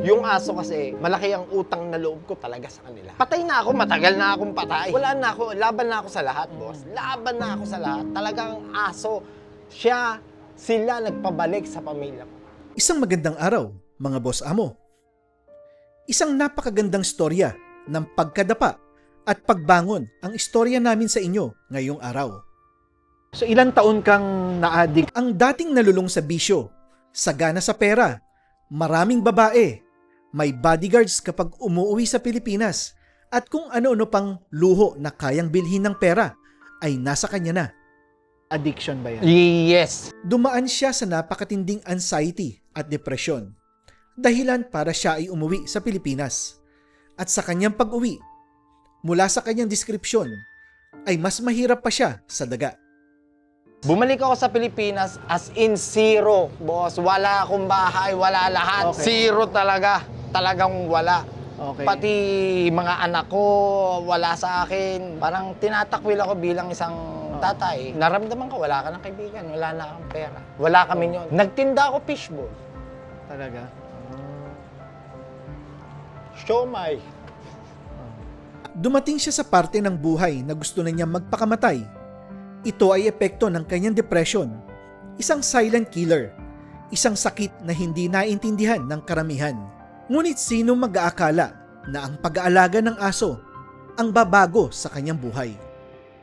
Yung aso kasi, malaki ang utang na loob ko talaga sa kanila. Patay na ako, matagal na akong patay. Wala na ako, laban na ako sa lahat, boss. Laban na ako sa lahat. Talagang aso, sila nagpabalik sa pamilya ko. Isang magandang araw, mga boss amo. Isang napakagandang storya ng pagkadapa at pagbangon ang istorya namin sa inyo ngayong araw. So ilang taon kang na-addict? Ang dating nalulung sa bisyo, sagana sa pera, maraming babae, may bodyguards kapag umuwi sa Pilipinas, at kung ano-ano pang luho na kayang bilhin ng pera ay nasa kanya na. Addiction ba yan? Yes. Dumaan siya sa napakatinding anxiety at depresyon. Dahilan para siya ay umuwi sa Pilipinas. At sa kanyang pag-uwi, mula sa kanyang deskripsyon, ay mas mahirap pa siya sa daga. Bumalik ako sa Pilipinas as in zero, boss. Wala akong bahay, wala lahat. Okay. Zero talaga. Talagang wala. Okay. Pati mga anak ko, wala sa akin. Parang tinatakwil ako bilang isang tatay. Naramdaman ko, wala ka ng kaibigan, wala na akong pera. Wala kami yun. Nagtinda ako fishball. Talaga? Siomai. Dumating siya sa parte ng buhay na gusto na niya magpakamatay. Ito ay epekto ng kanyang depression. Isang silent killer. Isang sakit na hindi naintindihan ng karamihan. Ngunit sino mag-aakala na ang pag-aalaga ng aso ang babago sa kanyang buhay?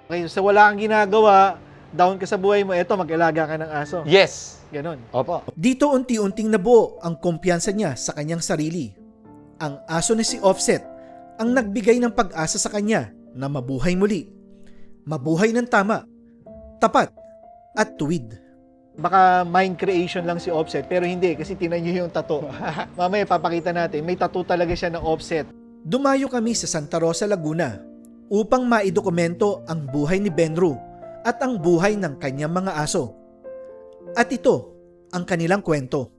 Okay, so wala kang ginagawa, down ka sa buhay mo, eto, mag-alaga ka ng aso. Yes. Ganon. Opo. Dito unti-unting nabuo ang kumpiyansa niya sa kanyang sarili. Ang aso na si Offset ang nagbigay ng pag-asa sa kanya na mabuhay muli. Mabuhay ng tama, tapat, at tuwid. Baka mind creation lang si Offset, pero hindi, kasi tinan nyo yung tattoo. Mamaya papakita natin, may tattoo talaga siya ng Offset. Dumayo kami sa Santa Rosa, Laguna upang maidokumento ang buhay ni Benru at ang buhay ng kanyang mga aso. At ito ang kanilang kwento.